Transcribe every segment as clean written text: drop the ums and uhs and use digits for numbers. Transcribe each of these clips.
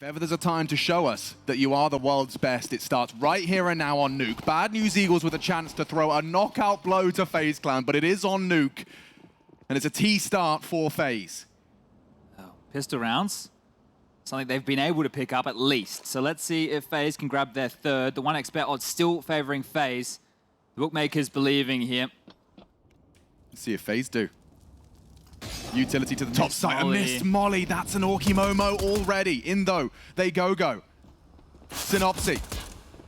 If ever there's a time to show us that you are the world's best, it starts right here and now on Nuke. Bad News Eagles with a chance to throw a knockout blow to FaZe Clan, but it is on Nuke. And it's a T start for FaZe. Oh, pistol rounds. Something they've been able to pick up at least. So let's see if FaZe can grab their third. The 1xBet odds still favoring FaZe. The bookmakers believing here. Let's see if FaZe do. Utility to the top side. A missed molly. That's an Orky Momo already. In though. They go. Synopsy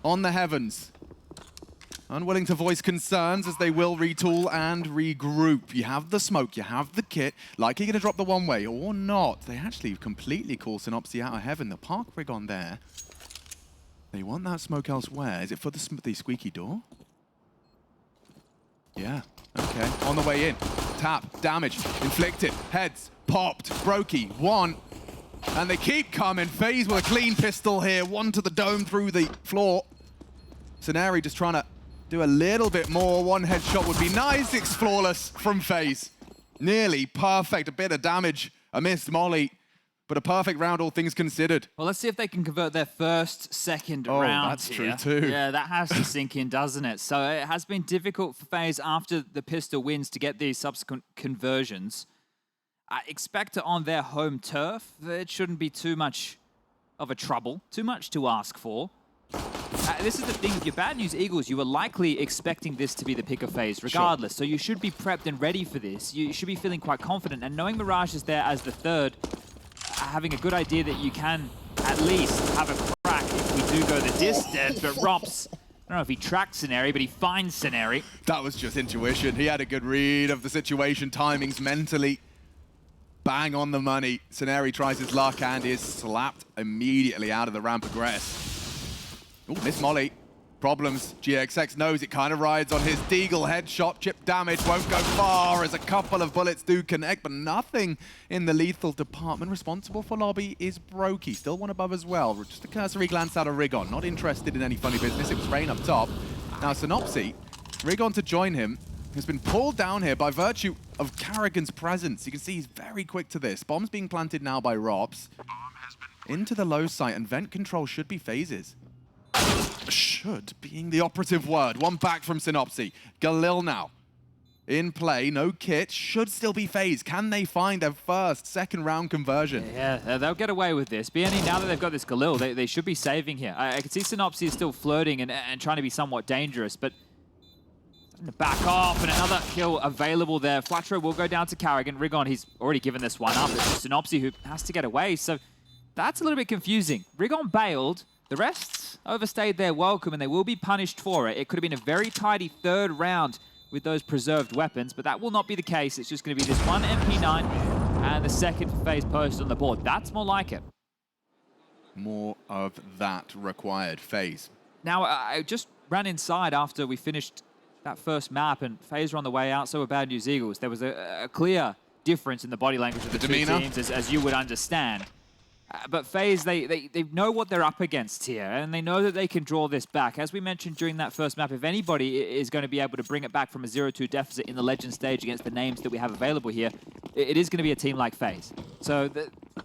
on the heavens. Unwilling to voice concerns as they will retool and regroup. You have the smoke, you have the kit. Likely going to drop the one way or not. They actually completely call Synopsy out of heaven. The park rig on there. They want that smoke elsewhere. Is it for the squeaky door? Yeah. Okay. On the way in. Tap. Damage. Inflicted. Heads. Popped. Brokey. One. And they keep coming. FaZe with a clean pistol here. One to the dome through the floor. Scenari just trying to do a little bit more. One headshot would be nice. It's flawless from FaZe. Nearly perfect. A bit of damage. A missed molly. But a perfect round, all things considered. Well, let's see if they can convert their second round. Oh, that's here. true too. Yeah, that has to sink in, doesn't it? So it has been difficult for FaZe after the pistol wins to get these subsequent conversions. I expect it on their home turf. It shouldn't be too much of a trouble, too much to ask for. This is the thing, with your Bad News Eagles, you were likely expecting this to be the pick of FaZe regardless. Sure. So you should be prepped and ready for this. You should be feeling quite confident. And knowing Mirage is there as the third, having a good idea that you can at least have a crack if we do go the distance. But Rops, I don't know if he tracked Scenari, but he finds Scenari. That was just intuition. He had a good read of the situation, timings mentally. Bang on the money. Scenari tries his luck and is slapped immediately out of the ramp aggress. Ooh, miss molly. Problems. GXX knows it kind of rides on his Deagle headshot. Chip damage won't go far as a couple of bullets do connect, but nothing in the lethal department. Responsible for lobby is Brokey. Still one above as well. Just a cursory glance out of Rigon. Not interested in any funny business. It was Rain up top. Now Synopsy, Rigon to join him, has been pulled down here by virtue of Carrigan's presence. You can see he's very quick to this. Bomb's being planted now by Robs. Into the low site, and vent control should be FaZe's. Should being the operative word. One back from Synopsy. Galil now in play. No kit. Should still be FaZe. Can they find their second round conversion? Yeah, they'll get away with this. BNE, now that they've got this Galil, they should be saving here. I can see Synopsy is still flirting and trying to be somewhat dangerous, but to back off, and another kill available there. Flatro will go down to Carrigan. Rigon, he's already given this one up. It's just Synopsy who has to get away, so that's a little bit confusing. Rigon bailed. The rest overstayed their welcome, and they will be punished for it. It could have been a very tidy third round with those preserved weapons, but that will not be the case. It's just going to be this one MP9 and the second for FaZe posted on the board. That's more like it. More of that required. FaZe. Now, I just ran inside after we finished that first map, and FaZe were on the way out, so were Bad News Eagles. There was a clear difference in the body language of the two teams, as you would understand. But FaZe, they know what they're up against here, and they know that they can draw this back. As we mentioned during that first map, if anybody is going to be able to bring it back from a 0-2 deficit in the Legend stage against the names that we have available here, it is going to be a team like FaZe. So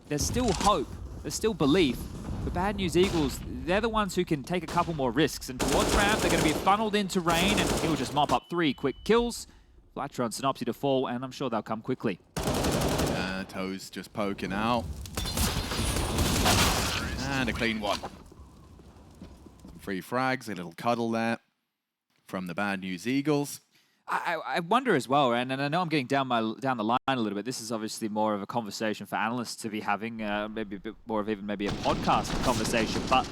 there's still hope, there's still belief. The Bad News Eagles, they're the ones who can take a couple more risks. And towards ramp, they're going to be funneled into Rain, and he'll just mop up 3 quick kills. Flatro and Synopsy to fall, and I'm sure they'll come quickly. Toes just poking out. And a clean one. Some free frags, a little cuddle there from the Bad News Eagles. I wonder as well, and I know I'm getting down the line a little bit. This is obviously more of a conversation for analysts to be having, maybe a bit more of even maybe a podcast conversation. But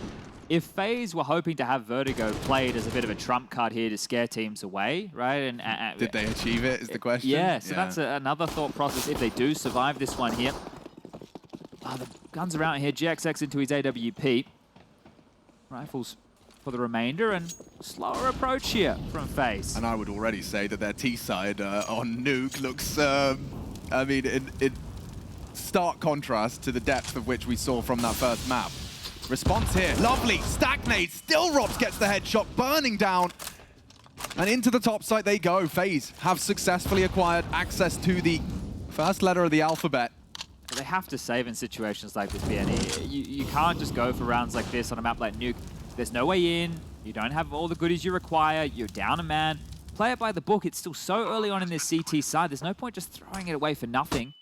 if FaZe were hoping to have Vertigo played as a bit of a trump card here to scare teams away, right? And did they achieve it? Is the question? Yeah, so that's another thought process if they do survive this one here. Oh, the guns are out here. GXX into his AWP. Rifles for the remainder, and slower approach here from FaZe. And I would already say that their T side on Nuke looks, I mean, in stark contrast to the depth of which we saw from that first map. Response here, lovely, stagnate, still Robs gets the headshot, burning down. And into the top site they go. FaZe have successfully acquired access to the first letter of the alphabet. But they have to save in situations like this, BNE. You can't just go for rounds like this on a map like Nuke. There's no way in. You don't have all the goodies you require. You're down a man. Play it by the book. It's still so early on in this CT side. There's no point just throwing it away for nothing.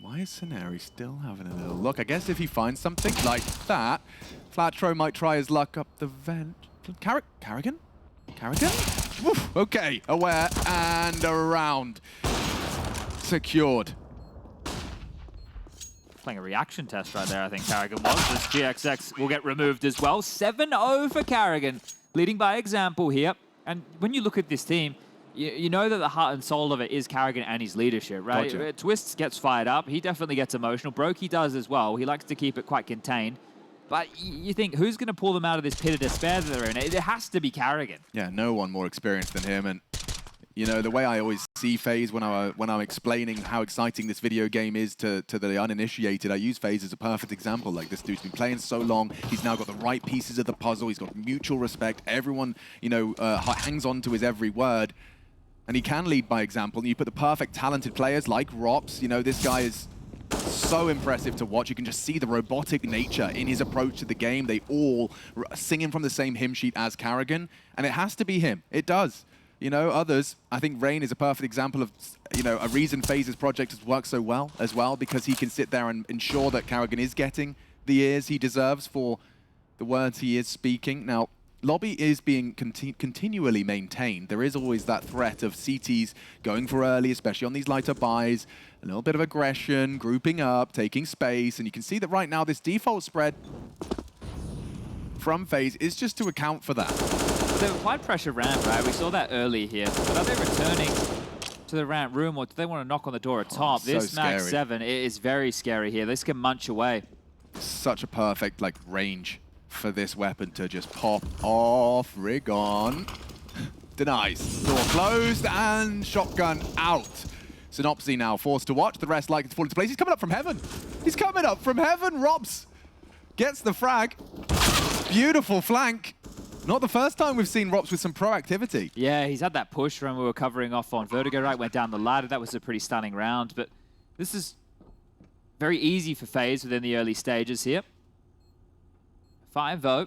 Why is Scenarii still having a little look? I guess if he finds something like that, Flatro might try his luck up the vent. Carrigan? Woof, okay, aware and around. Secured. Playing a reaction test right there, I think Carrigan was. This GXX will get removed as well. 7-0 for Carrigan, leading by example here. And when you look at this team, you know that the heart and soul of it is Carrigan and his leadership, right? Gotcha. Twists gets fired up. He definitely gets emotional. Brokey does as well. He likes to keep it quite contained. But you think, who's going to pull them out of this pit of despair that they're in? It has to be Carrigan. Yeah, no one more experienced than him. And, you know, the way I always see FaZe when I'm explaining how exciting this video game is to the uninitiated, I use FaZe as a perfect example. Like, this dude's been playing so long. He's now got the right pieces of the puzzle. He's got mutual respect. Everyone, you know, hangs on to his every word. And he can lead by example. And you put the perfect talented players like Rops. You know, this guy is so impressive to watch. You can just see the robotic nature in his approach to the game. They all singing from the same hymn sheet as Carrigan. And it has to be him. It does. You know, others, I think Rain is a perfect example of, you know, a reason FaZe's project has worked so well as well, because he can sit there and ensure that Carrigan is getting the ears he deserves for the words he is speaking. Now, lobby is being continually maintained. There is always that threat of CTs going for early, especially on these lighter buys, a little bit of aggression, grouping up, taking space, and you can see that right now this default spread from FaZe is just to account for that. They were quite pressure ramp, right? We saw that early here. But are they returning to the ramp room, or do they want to knock on the door at top? So This Max scary. 7 is very scary here. This can munch away. Such a perfect, like, range for this weapon to just pop off. Rig on. Denies. Door closed and shotgun out. Synopsy now forced to watch. The rest likely to fall into place. He's coming up from heaven. He's coming up from heaven. Robs gets the frag. Beautiful flank. Not the first time we've seen Rops with some proactivity. Yeah, he's had that push when we were covering off on Vertigo, right? Went down the ladder. That was a pretty stunning round. But this is very easy for FaZe within the early stages here. 5-0. I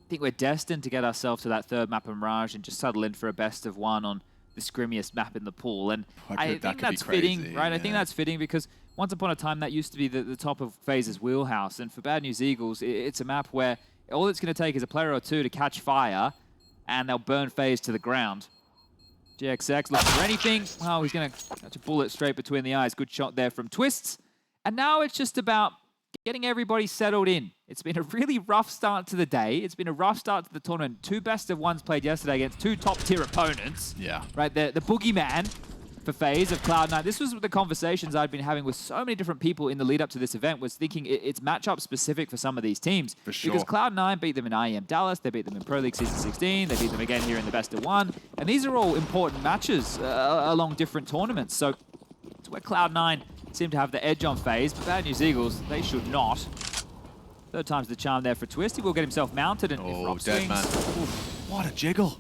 think we're destined to get ourselves to that third map of Mirage and just settle in for a best of one on the scrimmiest map in the pool. And I think that's fitting, right? Yeah. I think that's fitting because once upon a time that used to be the top of FaZe's wheelhouse. And for Bad News Eagles, it's a map where all it's going to take is a player or two to catch fire and they'll burn FaZe to the ground. GXX looking for anything. Oh, he's going to catch a bullet straight between the eyes. Good shot there from Twists. And now it's just about getting everybody settled in. It's been a really rough start to the day. It's been a rough start to the tournament. 2 best of ones played yesterday against 2 top-tier opponents. Yeah. Right, the boogeyman for FaZe of Cloud9. This was the conversations I'd been having with so many different people in the lead up to this event, was thinking it's matchup specific for some of these teams. For sure. Because Cloud9 beat them in IEM Dallas, they beat them in Pro League Season 16, they beat them again here in the best of one. And these are all important matches along different tournaments. So it's where Cloud9 seem to have the edge on FaZe, but Bad News Eagles, they should not. Third time's the charm there for Twist. He will get himself mounted and if dead swings, man. What a jiggle.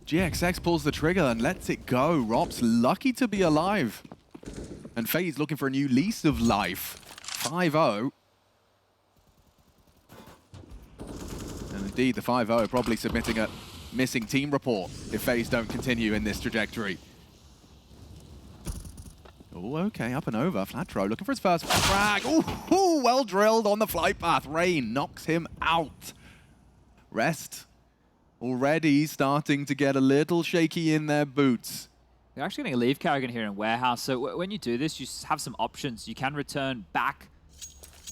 GXX pulls the trigger and lets it go. Rops lucky to be alive. And FaZe looking for a new lease of life. 5-0. And indeed, the 5-0 probably submitting a missing team report if FaZe don't continue in this trajectory. Oh, okay, up and over. Flatro looking for his first frag. Ooh, well drilled on the flight path. Rain knocks him out. Rest already starting to get a little shaky in their boots. They're actually going to leave Carrigan here in Warehouse. So when you do this, you have some options. You can return back,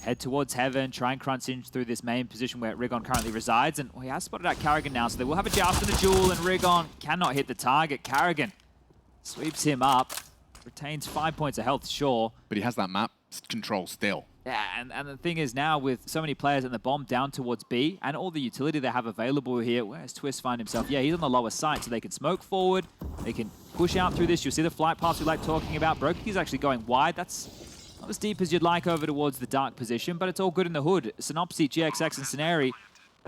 head towards Heaven, try and crunch in through this main position where Rigon currently resides. And he has spotted out Carrigan now, so they will have a joust and a duel, and Rigon cannot hit the target. Carrigan sweeps him up. Retains 5 points of health, sure. But he has that map control still. Yeah, and the thing is now with so many players and the bomb down towards B and all the utility they have available here, where's Twist find himself? Yeah, he's on the lower side, so they can smoke forward. They can push out through this. You'll see the flight paths we like talking about. Brokey's actually going wide. That's not as deep as you'd like over towards the dark position, but it's all good in the hood. Synopsy, GXX, and Scenarii,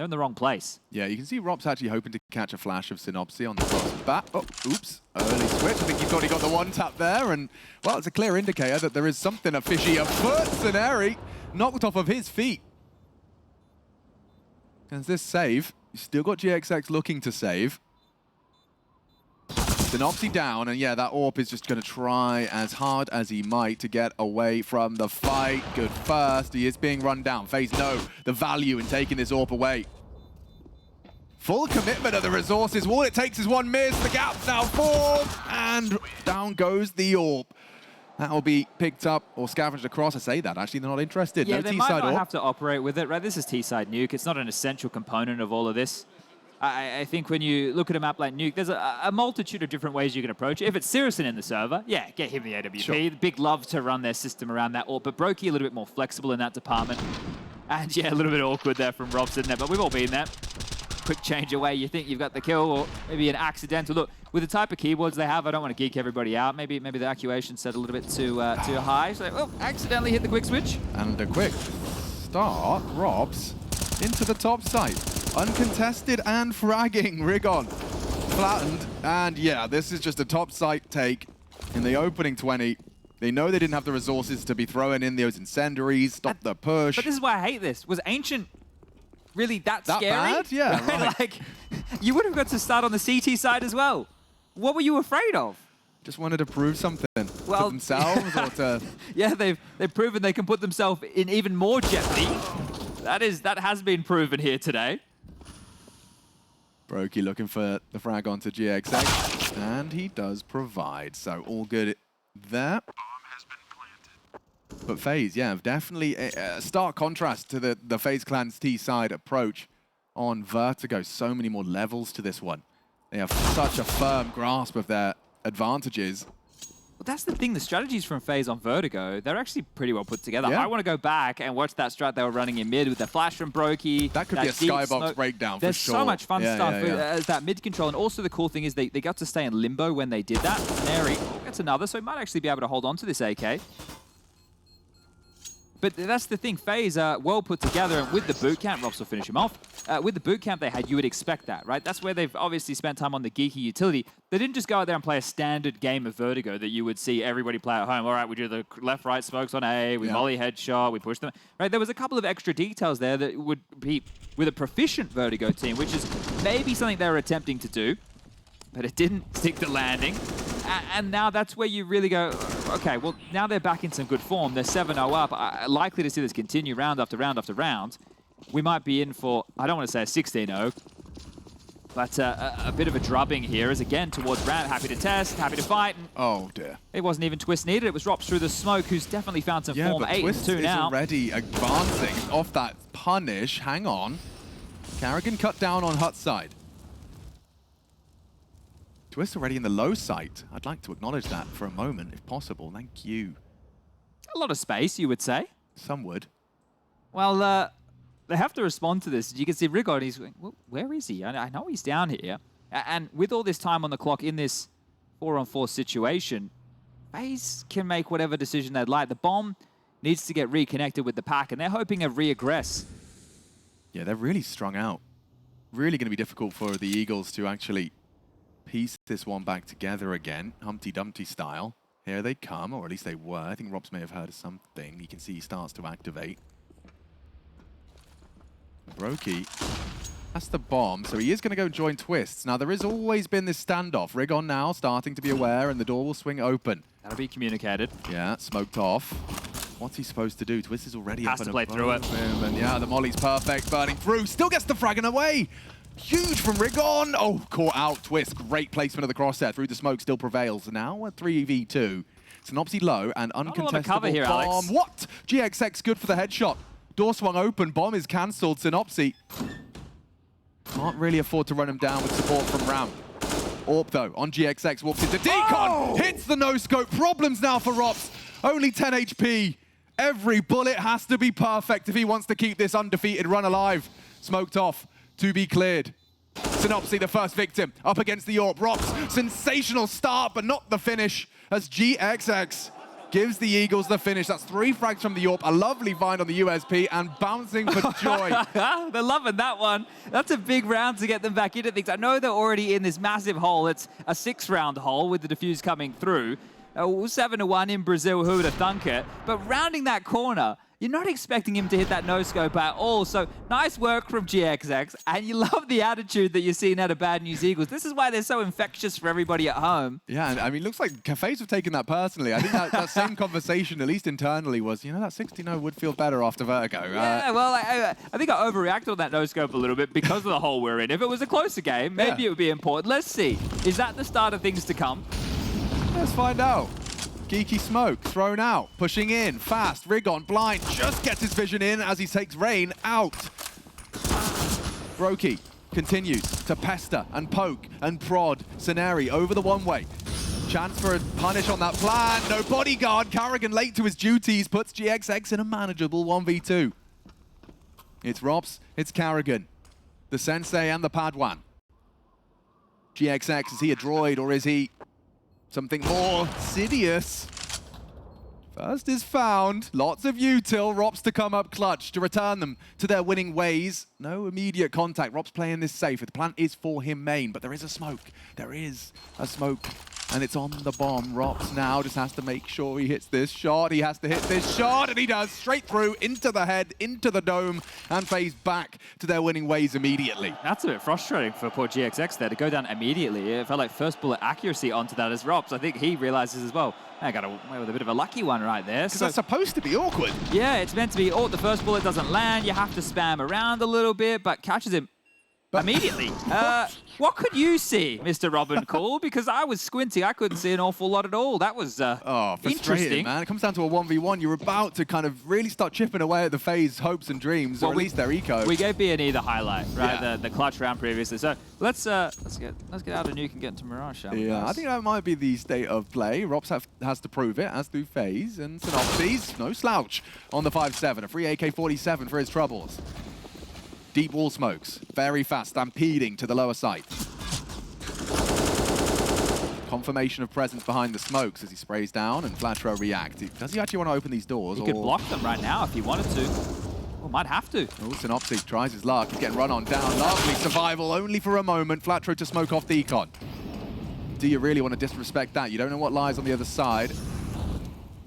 They're in the wrong place. Yeah, you can see Rob's actually hoping to catch a flash of Synopsy on the cross bat. Oh, oops. Early switch. I think he thought he got the one tap there. And, well, it's a clear indicator that there is something fishy afoot. Syneri knocked off of his feet. Can this save? You still got GXX looking to save. Synopsy down, and yeah, that AWP is just going to try as hard as he might to get away from the fight. Good first. He is being run down. FaZe know the value in taking this AWP away. Full commitment of the resources. All it takes is one miss. The gap's now formed, and down goes the AWP. That'll be picked up or scavenged across. I say that. Actually, they're not interested. Yeah, no they T-side might not AWP. have to operate with it, right? This is T-side Nuke. It's not an essential component of all of this. I think when you look at a map like Nuke, there's a multitude of different ways you can approach it. If it's Sirison in the server, yeah, get him the AWP. Sure. Big love to run their system around that AWP, but Brokey a little bit more flexible in that department. And yeah, a little bit awkward there from Robson there, but we've all been there. Quick change away, you think you've got the kill, or maybe an accidental. Look, with the type of keyboards they have, I don't want to geek everybody out. Maybe the actuation set a little bit too high. So, oh, accidentally hit the quick switch. And a quick start, Robs into the top side. Uncontested and fragging. Rigon flattened. And yeah, this is just a top site take in the opening 20. They know they didn't have the resources to be throwing in those incendiaries, stop the push. But this is why I hate this. Was Ancient really that scary? Bad? Yeah. Right. Like, you would have got to start on the CT side as well. What were you afraid of? Just wanted to prove something to themselves or to... Yeah, they've proven they can put themselves in even more jeopardy. That has been proven here today. Brokey looking for the frag onto GXX, and he does provide. So all good there. But FaZe, yeah, definitely a stark contrast to the FaZe Clan's T-side approach on Vertigo. So many more levels to this one. They have such a firm grasp of their advantages. Well, that's the thing. The strategies from FaZe on Vertigo, they're actually pretty well put together. Yeah. I want to go back and watch that strat they were running in mid with the flash from Brokey. That could be a skybox breakdown for sure. There's so much fun stuff as that mid control. And also the cool thing is they got to stay in limbo when they did that. Neri gets another, so he might actually be able to hold on to this AK. But that's the thing, FaZe are well put together, and with the boot camp, Robs will finish him off. With the boot camp they had, you would expect that, right? That's where they've obviously spent time on the geeky utility. They didn't just go out there and play a standard game of Vertigo that you would see everybody play at home. All right, we do the left-right smokes on A, we volley headshot, we push them. Right? There was a couple of extra details there that would be with a proficient Vertigo team, which is maybe something they were attempting to do, but it didn't stick the landing. And now that's where you really go, okay, well, now they're back in some good form. They're 7-0 up. Likely to see this continue round after round after round. We might be in for, I don't want to say a 16-0, but a bit of a drubbing here as, again, towards Ramp. Happy to test, happy to fight. And oh, dear. it wasn't even Twist needed. It was Robs through the smoke, who's definitely found some form. 8-2 now. Already advancing off that punish. Hang on. Carrigan cut down on Hut's side. Twist already in the low site. I'd like to acknowledge that for a moment, if possible. Thank you. A lot of space, you would say. Some would. Well, they have to respond to this. You can see Rigon, he's going, well, where is he? I know he's down here. And with all this time on the clock in this 4-on-4 situation, FaZe can make whatever decision they'd like. The bomb needs to get reconnected with the pack, and they're hoping a re-aggress. Yeah, they're really strung out. Really going to be difficult for the Eagles to actually piece this one back together again, Humpty Dumpty style. Here they come, or at least they were. I think Robs may have heard of something. You can see he starts to activate. Brokey, that's the bomb, so he is going to go join Twists. Now, there has always been this standoff. Rigon now starting to be aware, and the door will swing open. That'll be communicated. Yeah, smoked off. What's he supposed to do? Twist is already up and to play through it. And yeah, the molly's perfect, burning through. Still gets the fragging away. Huge from Rigon. Oh, caught out. Twist. Great placement of the crosshair. Through the smoke still prevails. Now a 3v2. Synopsy low and uncontestable cover here, bomb. Alex. What? GXX good for the headshot. Door swung open. Bomb is cancelled. Synopsy can't really afford to run him down with support from Ramp. AWP though on GXX walks into Decon. Oh! Hits the no-scope. Problems now for Robs. Only 10 HP. Every bullet has to be perfect if he wants to keep this undefeated run alive. Smoked off. To be cleared. Synopsy, the first victim, up against the AWP. Robs, sensational start, but not the finish, as GXX gives the Eagles the finish. That's 3 frags from the AWP, a lovely find on the USP, and bouncing for joy. They're loving that one. That's a big round to get them back into things. I know they're already in this massive hole. It's a 6-round hole with the defuse coming through. 7-1 in Brazil, who would have thunk it? But rounding that corner, you're not expecting him to hit that no-scope at all. So nice work from GXX, and you love the attitude that you're seeing out of Bad News Eagles. This is why they're so infectious for everybody at home. Yeah, and I mean, looks like FaZe have taken that personally. I think that same conversation, at least internally, was, you know, that 60-0 would feel better after Vertigo. Yeah, well, I think I overreacted on that no-scope a little bit because of the hole we're in. If it was a closer game, maybe it would be important. Let's see. Is that the start of things to come? Let's find out. Geeky smoke thrown out, pushing in, fast, Rigon blind, just gets his vision in as he takes Rain out. Brokey continues to pester and poke and prod Scenery over the one-way. Chance for a punish on that plan, no bodyguard, Carrigan late to his duties, puts GXX in a manageable 1v2. It's Rops, it's Carrigan, the Sensei and the Padawan. GXX, is he a droid or is he something more insidious? First is found. Lots of util. Rops to come up clutch to return them to their winning ways. No immediate contact. Rops playing this safe. The plan is for him main, but there is a smoke. There is a smoke, and it's on the bomb. Rops now just has to make sure he hits this shot. He has to hit this shot, and he does. Straight through, into the head, into the dome, and FaZe back to their winning ways immediately. That's a bit frustrating for poor GXX there to go down immediately. It felt like first bullet accuracy onto that as Rops. I think he realizes as well, I got away with a bit of a lucky one right there. Because that's supposed to be awkward. Yeah, it's meant to be, the first bullet doesn't land. You have to spam around a little bit, but catches him immediately. What could you see, Mr. Robin Cool? Because I was squinting. I couldn't see an awful lot at all. That was interesting. Man. It comes down to a 1v1. You're about to kind of really start chipping away at the FaZe hopes and dreams, or at least their eco. We gave BNE the highlight, right? Yeah. The clutch round previously. So let's get out of Nuke and get into Mirage, shall we? Yeah, I think that might be the state of play. Rops has to prove it, as do FaZe, and Synopsis, no slouch on the 5-7. A free AK-47 for his troubles. Deep wall smokes, very fast, stampeding to the lower site. Confirmation of presence behind the smokes as he sprays down and Flatro react. Does he actually want to open these doors? He could block them right now if he wanted to. Or might have to. Oh, Synopsis tries his luck. He's getting run on down. Lovely survival, only for a moment. Flatro to smoke off Decon. Do you really want to disrespect that? You don't know what lies on the other side.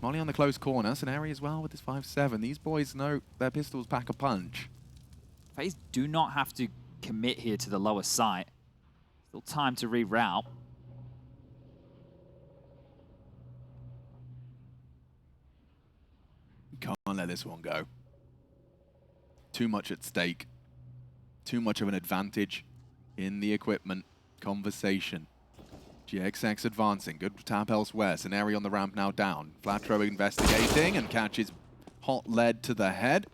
Molly on the close corner. Scenario as well with this 5-7. These boys know their pistols pack a punch. FaZe do not have to commit here to the lower site. Still time to reroute. Can't let this one go. Too much at stake. Too much of an advantage in the equipment. Conversation. GXX advancing. Good tap elsewhere. Scenario on the ramp now down. Flatro investigating and catches hot lead to the head.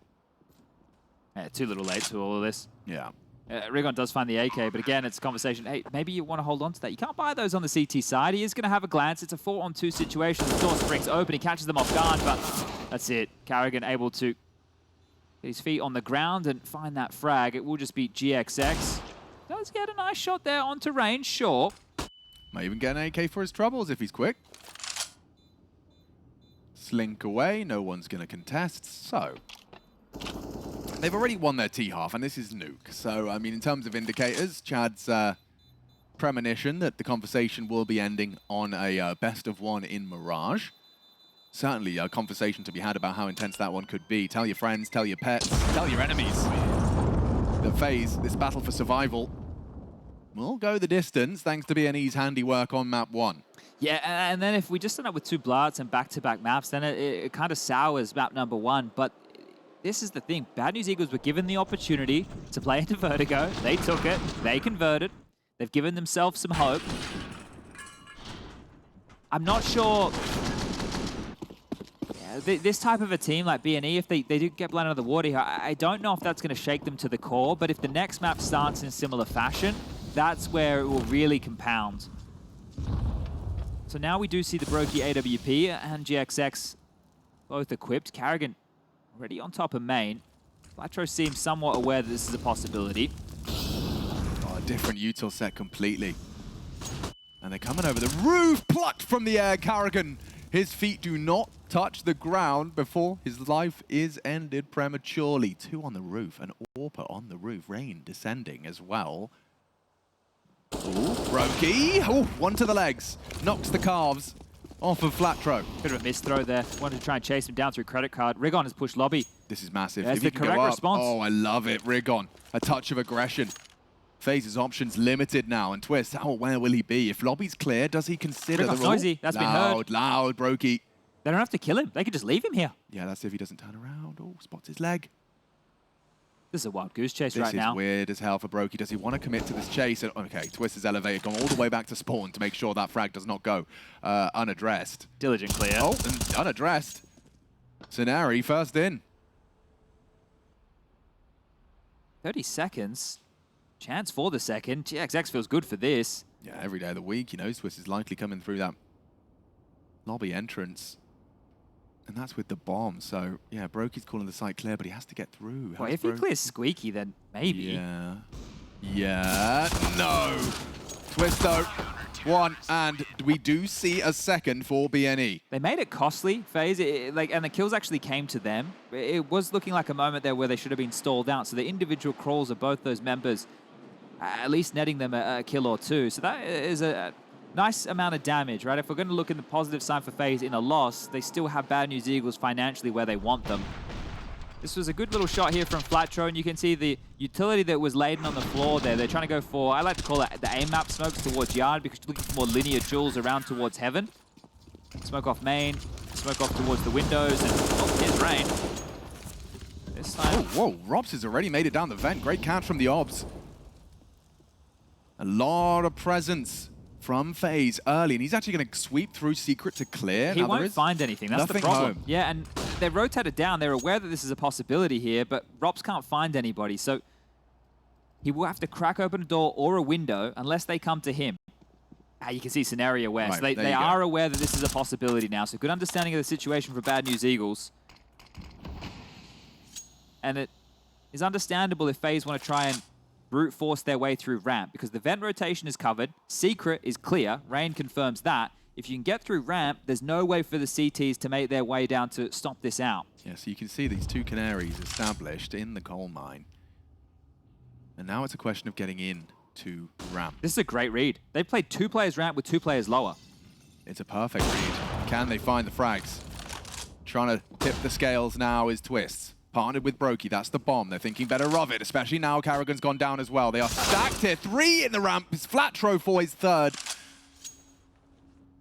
Yeah, too little late to all of this. Yeah. Rigon does find the AK, but again, it's a conversation. Hey, maybe you want to hold on to that. You can't buy those on the CT side. He is going to have a glance. It's a 4-on-2 situation. The door springs open. He catches them off guard, but that's it. Carrigan able to get his feet on the ground and find that frag. It will just be GXX. Does get a nice shot there onto range, sure. Might even get an AK for his troubles if he's quick. Slink away. No one's going to contest, so... They've already won their T-half, and this is Nuke. So, I mean, in terms of indicators, Chad's premonition that the conversation will be ending on a best of one in Mirage. Certainly a conversation to be had about how intense that one could be. Tell your friends, tell your pets, tell your enemies. The FaZe, this battle for survival, will go the distance thanks to BNE's handiwork on map 1. Yeah, and then if we just end up with 2 Bloods and back-to-back maps, then it kind of sours map number 1. But this is the thing. Bad News Eagles were given the opportunity to play into Vertigo. They took it. They converted. They've given themselves some hope. I'm not sure... Yeah, this type of a team like BNE, if they do get blown out of the water here, I don't know if that's going to shake them to the core, but if the next map starts in similar fashion, that's where it will really compound. So now we do see the Brokey AWP and GXX both equipped. Carrigan already on top of main. Flatro seems somewhat aware that this is a possibility. Oh, a different util set completely. And they're coming over the roof, plucked from the air. Carrigan His feet do not touch the ground before his life is ended prematurely. 2 on the roof, an AWPer on the roof. Rain descending as well. Ooh, Brokey. Ooh, 1 to the legs. Knocks the calves off of Flatro. Bit of a missed throw there. Wanted to try and chase him down through credit card. Rigon has pushed lobby. This is massive. There's if he the can correct go up, response. oh, I love it. Rigon. A touch of aggression. FaZe's options limited now, and Twist, how aware will he be? If lobby's clear, does he consider Rigon's the rule? noisy. That's been heard. Loud, Brokey. They don't have to kill him. They could just leave him here. Yeah, that's if he doesn't turn around. Oh, spots his leg. This is a wild goose chase This right now. is weird as hell for Brokey. Does he want to commit to this chase? And, okay, Twist is elevated, gone all the way back to spawn to make sure that frag does not go unaddressed. Diligent clear. Oh, and unaddressed. Scenari first in. 30 seconds. Chance for the second. GXX feels good for this. Yeah, every day of the week, you know, Twist is likely coming through that lobby entrance. And that's with the bomb. So, yeah, Brokey's calling the site clear, but he has to get through. Well, if he clears Squeaky, then maybe. Yeah. Yeah. No. Twist, though. 1, and we do see a second for BNE. They made it costly, FaZe, and the kills actually came to them. It was looking like a moment there where they should have been stalled out. So the individual crawls of both those members, at least netting them a kill or 2. So that is a nice amount of damage, right? If we're going to look in the positive side for FaZe in a loss, they still have Bad News Eagles financially where they want them. This was a good little shot here from Flatro, and you can see the utility that was laden on the floor there. They're trying to go for, I like to call it the aim map smokes towards Yard, because you're looking for more linear jewels around towards Heaven. Smoke off main, smoke off towards the windows, and oh, here's Rain. This time... Oh, whoa, Robs has already made it down the vent. Great catch from the Obs. A lot of presence from FaZe early, and he's actually going to sweep through Secret to clear. He won't find anything, that's the problem. Home. Yeah, and they're rotated down. They're aware that this is a possibility here, but Robs can't find anybody, so he will have to crack open a door or a window unless they come to him. You can see scenario aware, right, so they are aware that this is a possibility now, so good understanding of the situation for Bad News Eagles. And it is understandable if FaZe want to try and brute force their way through ramp, because the vent rotation is covered, Secret is clear, Rain confirms that. If you can get through ramp, there's no way for the CTs to make their way down to stop this out. Yeah, so you can see these 2 canaries established in the coal mine. And now it's a question of getting in to ramp. This is a great read. They played 2 players ramp with 2 players lower. It's a perfect read. Can they find the frags? Trying to tip the scales now is Twists. Partnered with Brokey, that's the bomb. They're thinking better of it, especially now Carrigan's gone down as well. They are stacked here. 3 in the ramp. It's Flatro for his 3rd.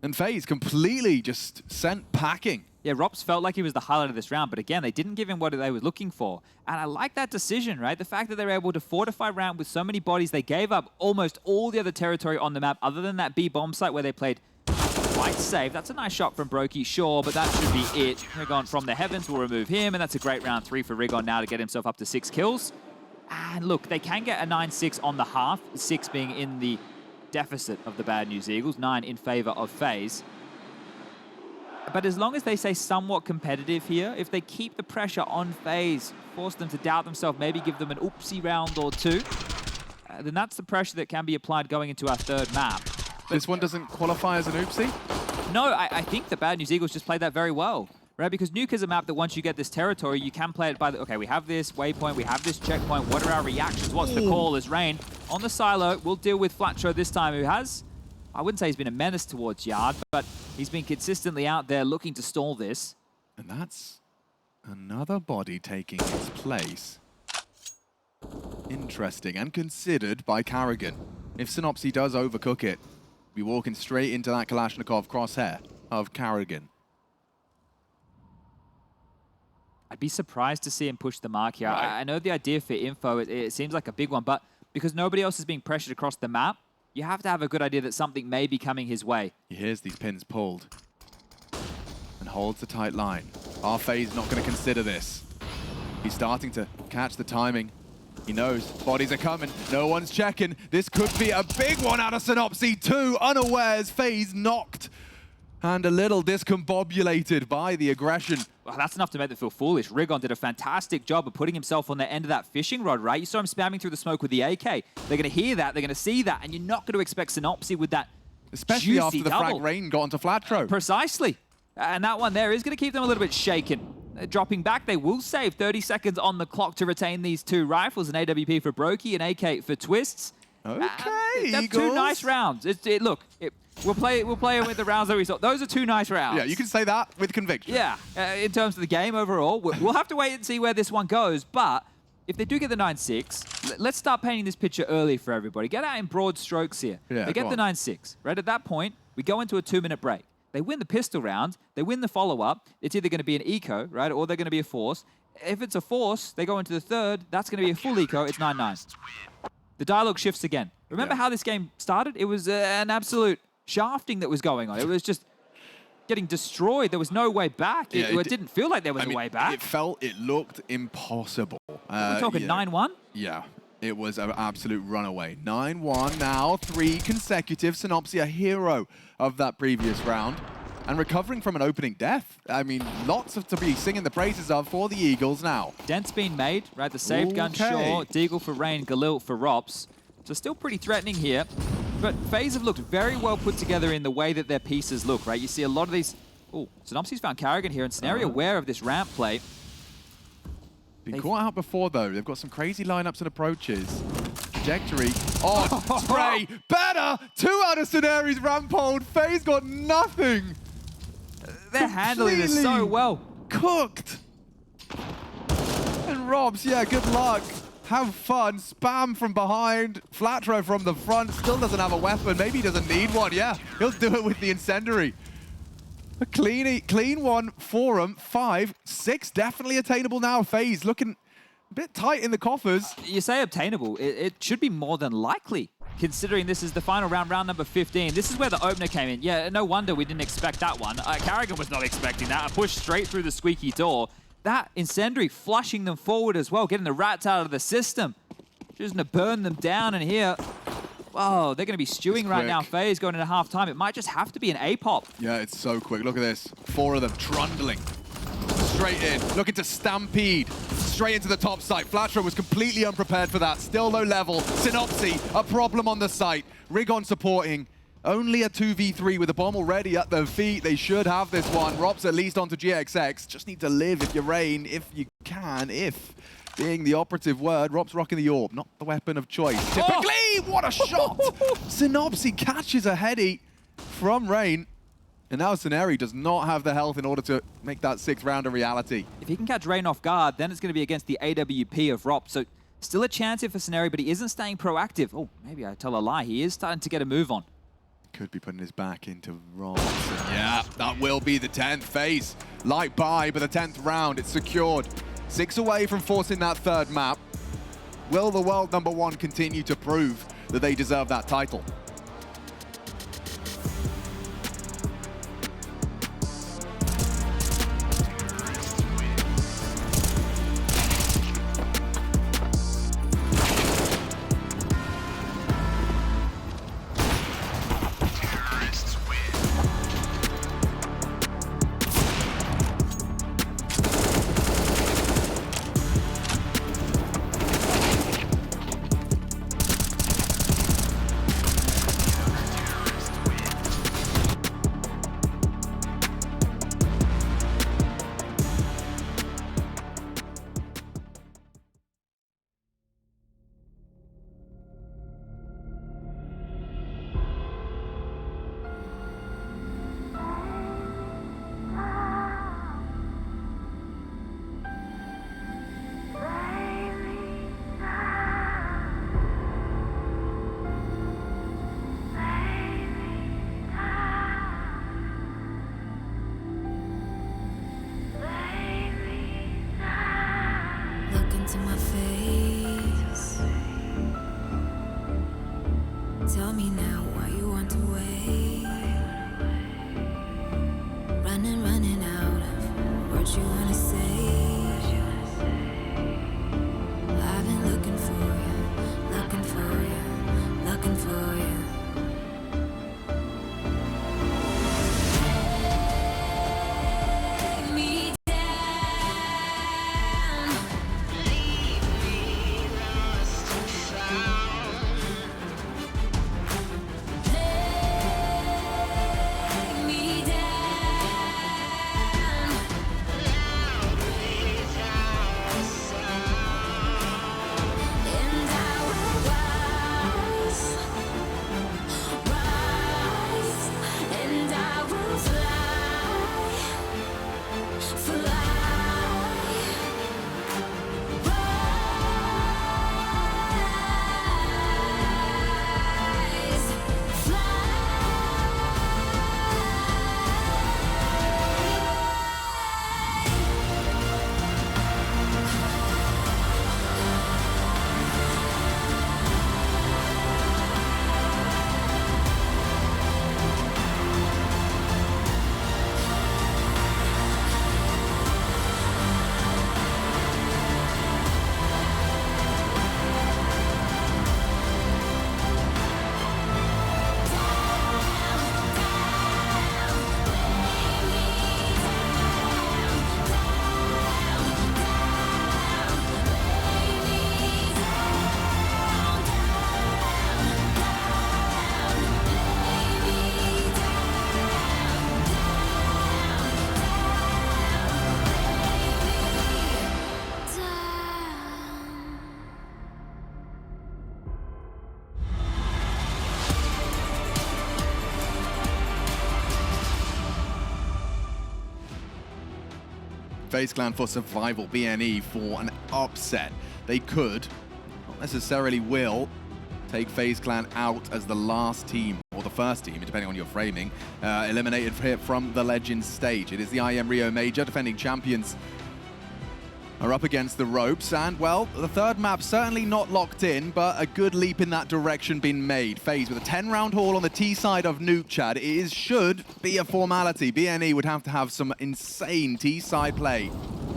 And FaZe completely just sent packing. Yeah, Robs felt like he was the highlight of this round, but again, they didn't give him what they were looking for. And I like that decision, right? The fact that they were able to fortify ramp with so many bodies, they gave up almost all the other territory on the map, other than that B bomb site where they played quite safe. That's a nice shot from Brokey, sure, but that should be it. Rigon from the heavens will remove him, and that's a great round 3 for Rigon now to get himself up to 6 kills. And look, they can get a 9-6 on the half, 6 being in the deficit of the Bad News Eagles, 9 in favor of FaZe. But as long as they stay somewhat competitive here, if they keep the pressure on FaZe, force them to doubt themselves, maybe give them an oopsie round or 2, then that's the pressure that can be applied going into our 3rd map. This one doesn't qualify as an oopsie? No, I think the Bad News Eagles just played that very well, right? Because Nuke is a map that once you get this territory, you can play it by the, okay, we have this waypoint, we have this checkpoint, what are our reactions, what's the call as Rain on the silo. We'll deal with Flatro this time, who has, I wouldn't say he's been a menace towards Yard, but he's been consistently out there looking to stall this. And that's another body taking its place. Interesting, and considered by Carrigan. If Synopsy does overcook it, be walking straight into that Kalashnikov crosshair of Carrigan. I'd be surprised to see him push the mark here. Right. I know the idea for info, it seems like a big one, but because nobody else is being pressured across the map, you have to have a good idea that something may be coming his way. He hears these pins pulled and holds a tight line. Our FaZe not going to consider this. He's starting to catch the timing. He knows bodies are coming. No one's checking. This could be a big one out of Synopsy. 2 unawares. FaZe knocked and a little discombobulated by the aggression. Well, that's enough to make them feel foolish. Rigon did a fantastic job of putting himself on the end of that fishing rod, right? You saw him spamming through the smoke with the AK. They're going to hear that. They're going to see that. And you're not going to expect Synopsy with that Especially after the double. frag Rain got onto Flatro. Precisely. And that one there is going to keep them a little bit shaken. Dropping back, they will save 30 seconds on the clock to retain these 2 rifles, an AWP for Brokey, an AK for Twists. Okay, that's Eagles. 2 nice rounds. We'll play it with the rounds that we saw. Those are 2 nice rounds. Yeah, you can say that with conviction. Yeah, in terms of the game overall, we'll have to wait and see where this one goes. But if they do get the 9-6, let's start painting this picture early for everybody. Get out in broad strokes here. Yeah, they get the 9-6. Right at that point, we go into a 2-minute break. They win the pistol round. They win the follow-up. It's either going to be an eco, right, or they're going to be a force. If it's a force, they go into the third. That's going to be a full eco. It's 9-9. The dialogue shifts again. Remember how this game started? It was an absolute shafting that was going on. It was just getting destroyed. There was no way back. It didn't feel like there was a way back. It looked impossible. We're talking 9-1? Yeah. It was an absolute runaway. 9-1 now, 3 consecutive. Synopsy, a hero of that previous round. And recovering from an opening death. I mean, lots to be singing the praises of for the Eagles now. Dent's been made, right? The saved gun, sure. Deagle for Rain, Galil for Rops. So still pretty threatening here. But FaZe have looked very well put together in the way that their pieces look, right? You see a lot of these... Oh, Synopsy's found Carrigan here, and Scenario aware of this ramp play. Been caught out before, though. They've got some crazy lineups and approaches. Trajectory. Oh, spray. Better. 2 out of Scenario's ramp hold. FaZe got nothing. They're handling this so well. Cooked. And Robs, yeah, good luck. Have fun. Spam from behind. Flatro from the front. Still doesn't have a weapon. Maybe he doesn't need one. Yeah, he'll do it with the incendiary. A clean one for him. 5, 6 definitely attainable now. FaZe looking a bit tight in the coffers. You say obtainable. It should be more than likely, considering this is the final round, round number 15. This is where the opener came in. Yeah, no wonder we didn't expect that one. Carrigan was not expecting that. A push straight through the squeaky door. That incendiary flushing them forward as well, getting the rats out of the system. Just going to burn them down, and here... Oh, they're going to be stewing right now. FaZe going into half-time. It might just have to be an A-pop. Yeah, it's so quick. Look at this. 4 of them trundling. Straight in. Looking to stampede. Straight into the top site. Flatro was completely unprepared for that. Still low level. Synopsy, a problem on the site. Rigon supporting. Only a 2v3 with a bomb already at their feet. They should have this one. Rob's at least onto GXX. Just need to live if you're Rain, if you can, if... being the operative word, Rob's rocking the orb, not the weapon of choice. Typically, what a shot! Synopsy catches a heady from Rain, and now Scenario does not have the health in order to make that 6th round a reality. If he can catch Rain off guard, then it's going to be against the AWP of Rob. So still a chance here for Scenario, but he isn't staying proactive. Oh, maybe I tell a lie. He is starting to get a move on. Could be putting his back into Rob's. Yeah, that will be the 10th FaZe. Light by, but the 10th round, it's secured. 6 away from forcing that 3rd map. Will the world #1 continue to prove that they deserve that title? To my face, tell me now why you want to wait. Running out of what you wanna say. I've been looking for you, looking for you, looking for you. Leave me down, leave me FaZe Clan for survival, BNE for an upset. They could, not necessarily will, take FaZe Clan out as the last team, or the first team, depending on your framing, eliminated here from the Legends stage. It is the IEM Rio Major. Defending champions are up against the ropes, and, well, the third map certainly not locked in, but a good leap in that direction been made. FaZe with a 10-round haul on the T side of Nuke, Chad. It should be a formality. BNE would have to have some insane T side play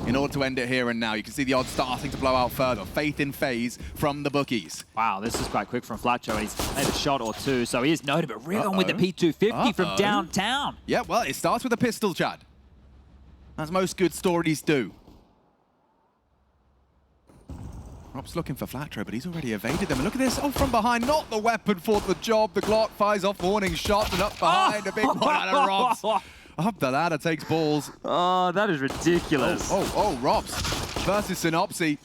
in order to end it here and now. You can see the odds starting to blow out further. Faith in FaZe from the bookies. Wow, this is quite quick from Flatcho, and he's made a shot or two, so he is noted, but Rigon with the P250 from downtown. Yeah, well, it starts with a pistol, Chad. As most good stories do. Rob's looking for Flatro, but he's already evaded them. And look at this, from behind, not the weapon for the job. The Glock fires off warning shot, and up behind, a big one out of Robs. Up the ladder, takes balls. Oh, that is ridiculous. Robs versus Synopsy.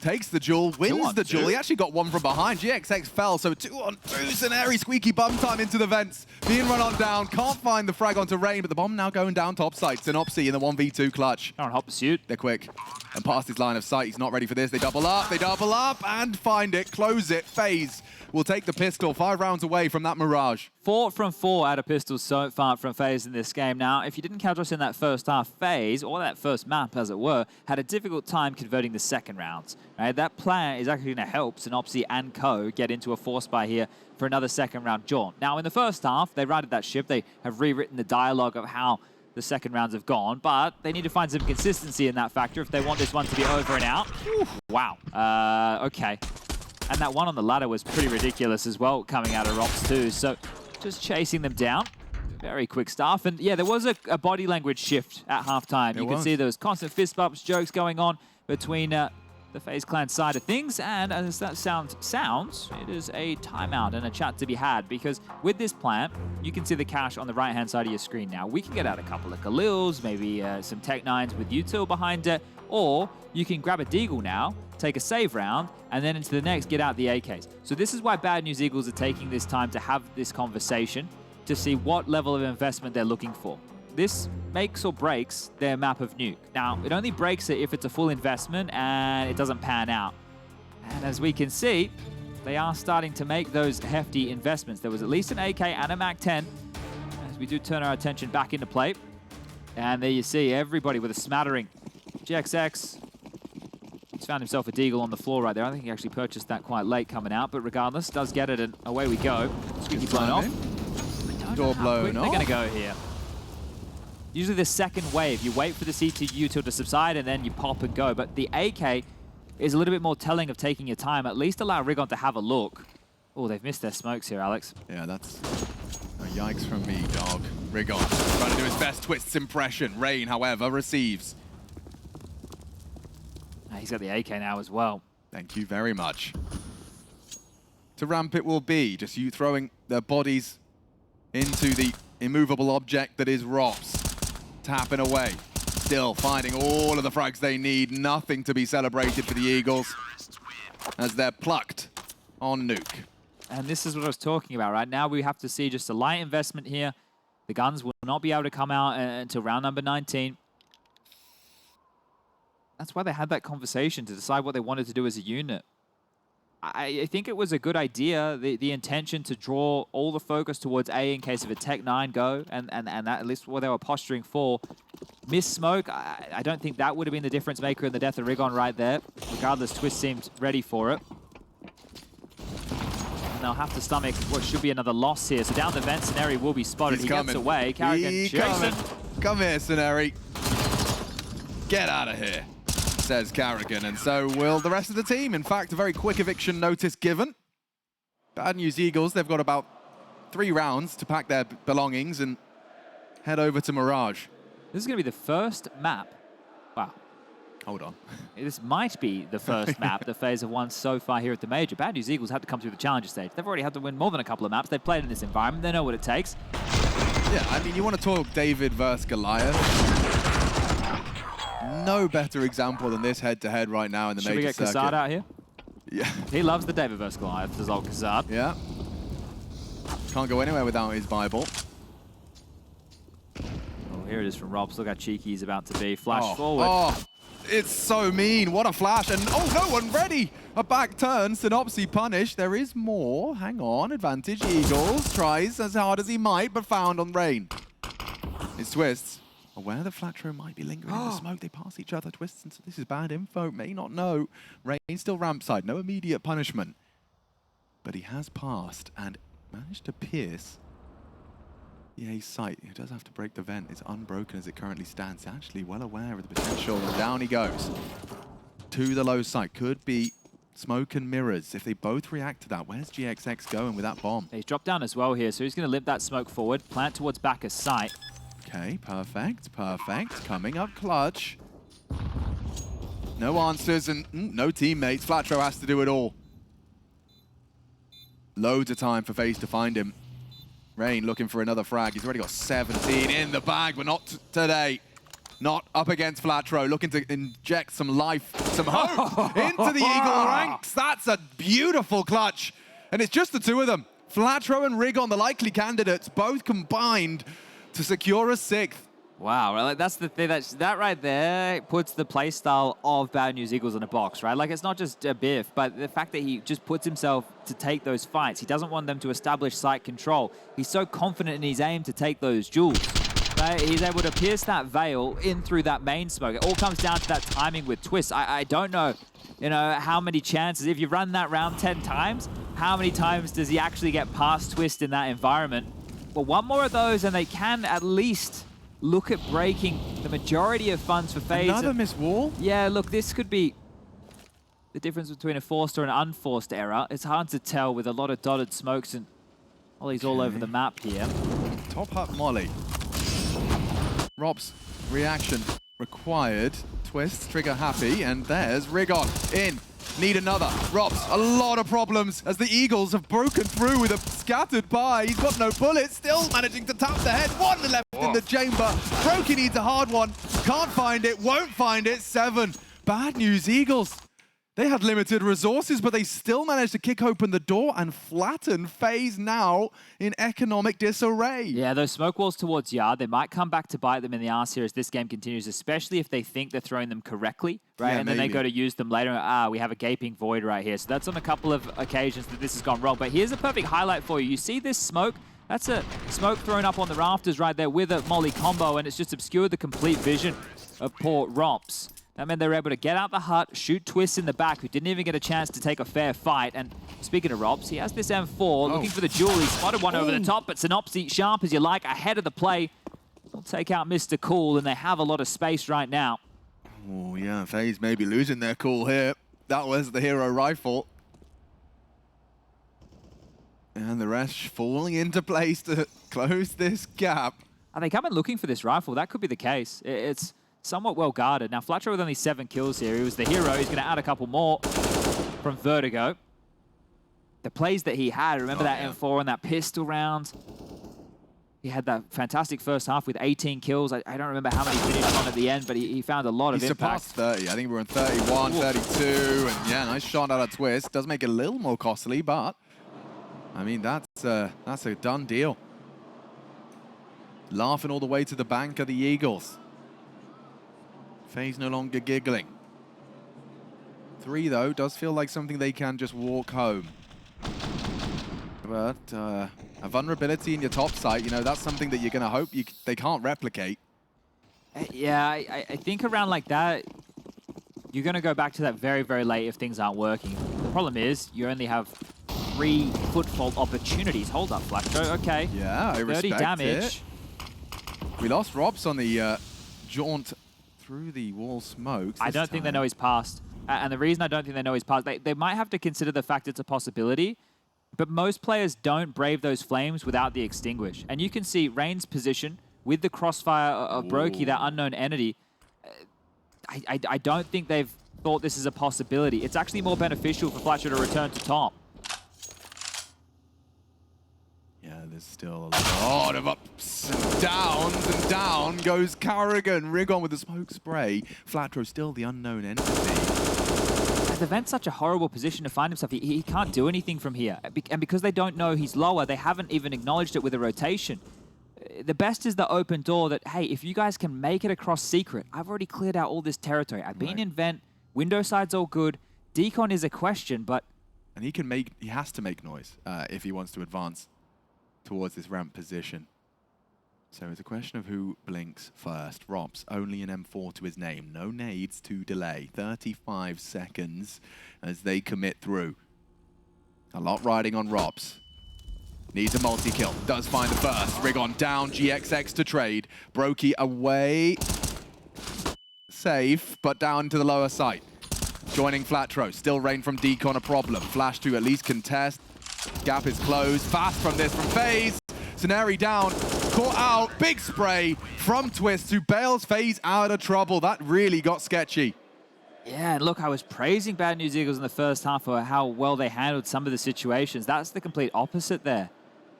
Takes the duel, wins the duel. He actually got one from behind. GXX fell, so 2-on-2. Ceneri, squeaky bum time into the vents. Being run on down, can't find the frag onto Rain, but the bomb now going down topside. Synopsy in the 1v2 clutch. On hot pursuit. They're quick. And past his line of sight, he's not ready for this. They double up, and find it, close it. FaZe will take the pistol, 5 rounds away from that Mirage. 4 from 4 out of pistols so far from FaZe in this game. Now, if you didn't count us in that first half, FaZe, or that first map as it were, had a difficult time converting the second rounds. Right? That plan is actually going to help Synopsy and Co get into a force buy here for another second round jaunt. Now, in the first half, they righted that ship. They have rewritten the dialogue of how the second rounds have gone, but they need to find some consistency in that factor if they want this one to be over and out. Wow. Okay. And that one on the ladder was pretty ridiculous as well, coming out of Rops too. So just chasing them down. Very quick stuff. And yeah, there was a body language shift at halftime. You can see there was constant fist bumps, jokes going on between the FaZe Clan side of things. And as that sounds, it is a timeout and a chat to be had, because with this plan, you can see the cache on the right-hand side of your screen now. We can get out a couple of Khalils, maybe some Tech-9s with Util behind it, or you can grab a Deagle now, take a save round, and then into the next, get out the AKs. So this is why Bad News Eagles are taking this time to have this conversation to see what level of investment they're looking for. This makes or breaks their map of Nuke. Now, it only breaks it if it's a full investment and it doesn't pan out. And as we can see, they are starting to make those hefty investments. There was at least an AK and a MAC-10 as we do turn our attention back into play. And there you see everybody with a smattering. GXX he's found himself a Deagle on the floor right there. I think he actually purchased that quite late coming out, but regardless, does get it, and away we go. Squeaky blown off. Door blown off. They're going to go here. Usually the second wave, you wait for the CT util to subside and then you pop and go. But the AK is a little bit more telling of taking your time. At least allow Rigon to have a look. Oh, they've missed their smokes here, Alex. Yeah, that's a yikes from me, dog. Rigon trying to do his best Twists impression. Rain, however, receives. He's got the AK now as well. Thank you very much. To ramp it will be just you throwing their bodies into the immovable object that is Rops. Tapping away. Still finding all of the frags they need. Nothing to be celebrated for the Eagles as they're plucked on Nuke. And this is what I was talking about, right? Now we have to see just a light investment here. The guns will not be able to come out until round number 19. That's why they had that conversation to decide what they wanted to do as a unit. I think it was a good idea, the intention to draw all the focus towards A in case of a Tech-9 go, and that at least what they were posturing for. Miss smoke, I don't think that would have been the difference maker in the death of Rigon right there. Regardless, Twist seemed ready for it. And they'll have to stomach what should be another loss here. So down the vent, Ceneri will be spotted. He gets away. Carrigan Jason. Come here, Ceneri. Get out of here, says Carrigan, and so will the rest of the team. In fact, a very quick eviction notice given. Bad News Eagles, they've got about 3 rounds to pack their belongings and head over to Mirage. This is going to be the first map. Wow. Hold on. This might be the first map that FaZe have won so far here at the Major. Bad News Eagles had to come through the Challenger stage. They've already had to win more than a couple of maps. They've played in this environment. They know what it takes. Yeah, I mean, you want to talk David versus Goliath. No better example than this head-to-head right now in the Major circuit. Should we get Kassad out here? Yeah. He loves the David versus Goliath, does old Kassad. Yeah. Can't go anywhere without his Bible. Oh, here it is from Robs. Look how cheeky he's about to be. Flash forward. Oh, it's so mean. What a flash. And oh, no one ready. A back turn. Synopsy punished. There is more. Hang on. Advantage Eagles. Tries as hard as he might, but found on Rain. It's Twists. Aware that Flatro might be lingering in the smoke. They pass each other. Twists. And so this is bad info. May not know. Rain still ramp side. No immediate punishment. But he has passed and managed to pierce EA's sight. He does have to break the vent. It's unbroken as it currently stands. Actually well aware of the potential. And down he goes. To the low side. Could be smoke and mirrors. If they both react to that, where's GXX going with that bomb? He's dropped down as well here, so he's going to limp that smoke forward, plant towards back of sight. Okay, perfect, perfect. Coming up clutch. No answers and no teammates. Flatro has to do it all. Loads of time for FaZe to find him. Rain looking for another frag. He's already got 17 in the bag, but not today. Not up against Flatro. Looking to inject some life, some hope into the Eagle ranks. That's a beautiful clutch. And it's just the two of them. Flatro and Rigon, the likely candidates, both combined to secure a 6th. Wow, right? Like that's the thing, that right there puts the playstyle of Bad News Eagles in a box, right? Like it's not just a biff, but the fact that he just puts himself to take those fights. He doesn't want them to establish site control. He's so confident in his aim to take those jewels. Right? He's able to pierce that veil in through that main smoke. It all comes down to that timing with Twist. I don't know, how many chances, if you run that round 10 times, how many times does he actually get past Twist in that environment? Well, one more of those and they can at least look at breaking the majority of funds for FaZe. Another missed wall? Yeah, look, this could be the difference between a forced or an unforced error. It's hard to tell with a lot of dotted smokes and Ollie's all over the map here. Top up Molly. Rob's reaction required. Twist, trigger happy, and there's Rigon in. Need another. Robs, a lot of problems as the Eagles have broken through with a scattered pie. He's got no bullets, still managing to tap the head. One left in the chamber. Brokey needs a hard one. Can't find it, won't find it. 7. Bad News Eagles. They had limited resources, but they still managed to kick open the door and flatten FaZe now in economic disarray. Yeah, those smoke walls towards Yard, they might come back to bite them in the arse here as this game continues, especially if they think they're throwing them correctly, right? Yeah, and then they go to use them later. We have a gaping void right here. So that's on a couple of occasions that this has gone wrong. But here's a perfect highlight for you. You see this smoke? That's a smoke thrown up on the rafters right there with a molly combo, and it's just obscured the complete vision of poor Romps. That meant they were able to get out the hut, shoot Twist in the back, who didn't even get a chance to take a fair fight. And speaking of Robs, he has this M4, looking for the jewel. He spotted one over the top, but Synopsy, sharp as you like, ahead of the play. Will take out Mr. Cool, and they have a lot of space right now. Oh yeah, FaZe may be losing their cool here. That was the hero rifle. And the rest falling into place to close this gap. Are they coming looking for this rifle? That could be the case. It's somewhat well guarded. Now, Flatro with only 7 kills here. He was the hero. He's going to add a couple more from Vertigo. The plays that he had, remember that M4 and that pistol round? He had that fantastic first half with 18 kills. I don't remember how many he finished on at the end, but he found a lot of impact. He surpassed 30. I think we were on 31, 32, and yeah, nice shot out of Twist. Does make it a little more costly, but I mean, that's a done deal. Laughing all the way to the bank of the Eagles. FaZe no longer giggling. 3, though, does feel like something they can just walk home. But a vulnerability in your top site, that's something that you're going to hope they can't replicate. Yeah, I think around like that, you're going to go back to that very, very late if things aren't working. The problem is you only have 3 footfall opportunities. Hold up, Flatro. Okay. Yeah, I respect 30 damage. It. We lost Robs on the jaunt through the wall smokes. I don't think they know he's passed. And the reason I don't think they know he's passed, they might have to consider the fact it's a possibility, but most players don't brave those flames without the extinguish. And you can see Rain's position with the crossfire of Brokey, that unknown entity. I don't think they've thought this is a possibility. It's actually more beneficial for Flatcher to return to top. Yeah, there's still a lot of ups and down goes Carrigan. Rigon with the smoke spray. Flatro still the unknown entity. The vent's such a horrible position to find himself. He can't do anything from here. And because they don't know he's lower, they haven't even acknowledged it with a rotation. The best is the open door that, hey, if you guys can make it across secret, I've already cleared out all this territory. I've been in vent, window side's all good. Decon is a question, but... And he has to make noise if he wants to advance towards this ramp position. So it's a question of who blinks first. Robs, only an M4 to his name. No nades to delay. 35 seconds as they commit through. A lot riding on Robs. Needs a multi-kill. Does find the first. Rigon down. GXX to trade. Brokey away. Safe, but down to the lower site. Joining Flatro. Still rain from Decon a problem. Flash to at least contest. Gap is closed. Fast from this from FaZe. Scenari down. Caught out. Big spray from Twist, who bails FaZe out of trouble. That really got sketchy. Yeah, and look, I was praising Bad News Eagles in the first half for how well they handled some of the situations. That's the complete opposite there.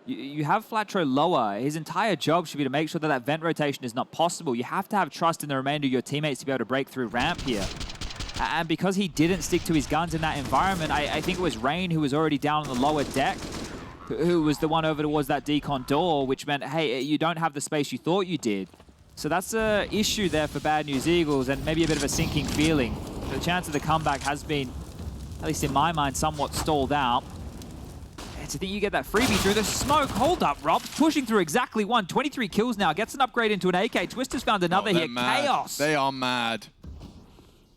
You have Flatro lower. His entire job should be to make sure that that vent rotation is not possible. You have to have trust in the remainder of your teammates to be able to break through ramp here. And because he didn't stick to his guns in that environment, I think it was Rain who was already down on the lower deck, who was the one over towards that decon door, which meant, hey, you don't have the space you thought you did. So that's an issue there for Bad News Eagles, and maybe a bit of a sinking feeling. The chance of the comeback has been, at least in my mind, somewhat stalled out. And to think you get that freebie through the smoke. Hold up, Rob. Pushing through exactly one. 23 kills now. Gets an upgrade into an AK. Twist has found another here. Mad. Chaos. They are mad.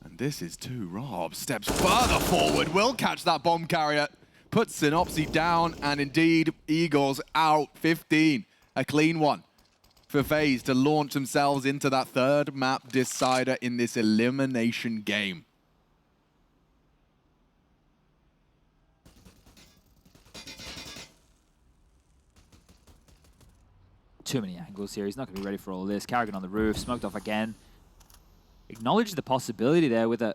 And this is two. Rob steps further forward. Will catch that bomb carrier. Puts Synopsy down, and indeed, Eagles out 15. A clean one for FaZe to launch themselves into that third map decider in this elimination game. Too many angles here. He's not going to be ready for all of this. Carrigan on the roof, smoked off again. Acknowledged the possibility there with a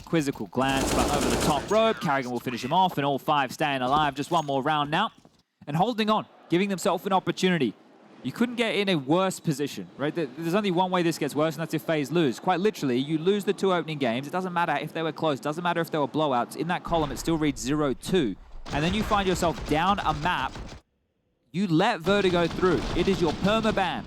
quizzical glance, but over the top rope, Carrigan will finish him off, and all five staying alive. Just one more round now, and holding on, giving themselves an opportunity. You couldn't get in a worse position, right? There's only one way this gets worse, and that's if FaZe lose. Quite literally, you lose the two opening games. It doesn't matter if they were close. It doesn't matter if they were blowouts. In that column, it still reads 0-2. And then you find yourself down a map. You let Vertigo through. It is your permaban.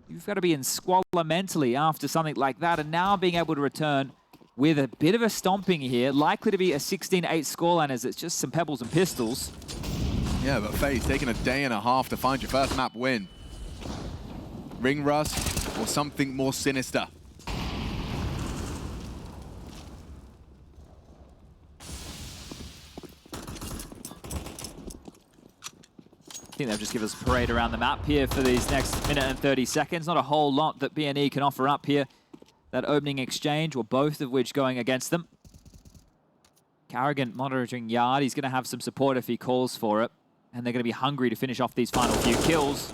You've got to be in squalor mentally after something like that, and now being able to return with a bit of a stomping here, likely to be a 16-8 scoreline as it's just some pebbles and pistols. Yeah, but FaZe taking a day and a half to find your first map win. Ring rust or something more sinister. I think they'll just give us a parade around the map here for these next minute and 30 seconds. Not a whole lot that BNE can offer up here. That opening exchange, or both of which going against them. Carrigan monitoring yard. He's going to have some support if he calls for it. And they're going to be hungry to finish off these final few kills.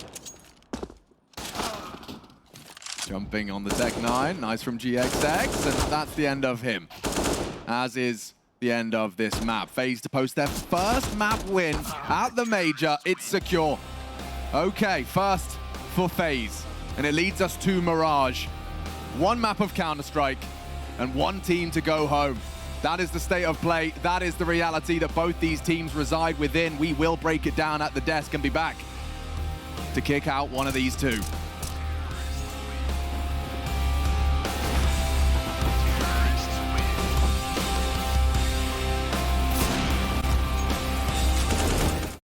Jumping on the Tech 9. Nice from GXX. And that's the end of him. As is the end of this map. FaZe to post their first map win at the major. It's secure. Okay, first for FaZe. And it leads us to Mirage. One map of Counter-Strike and one team to go home. That is the state of play. That is the reality that both these teams reside within. We will break it down at the desk and be back to kick out one of these two.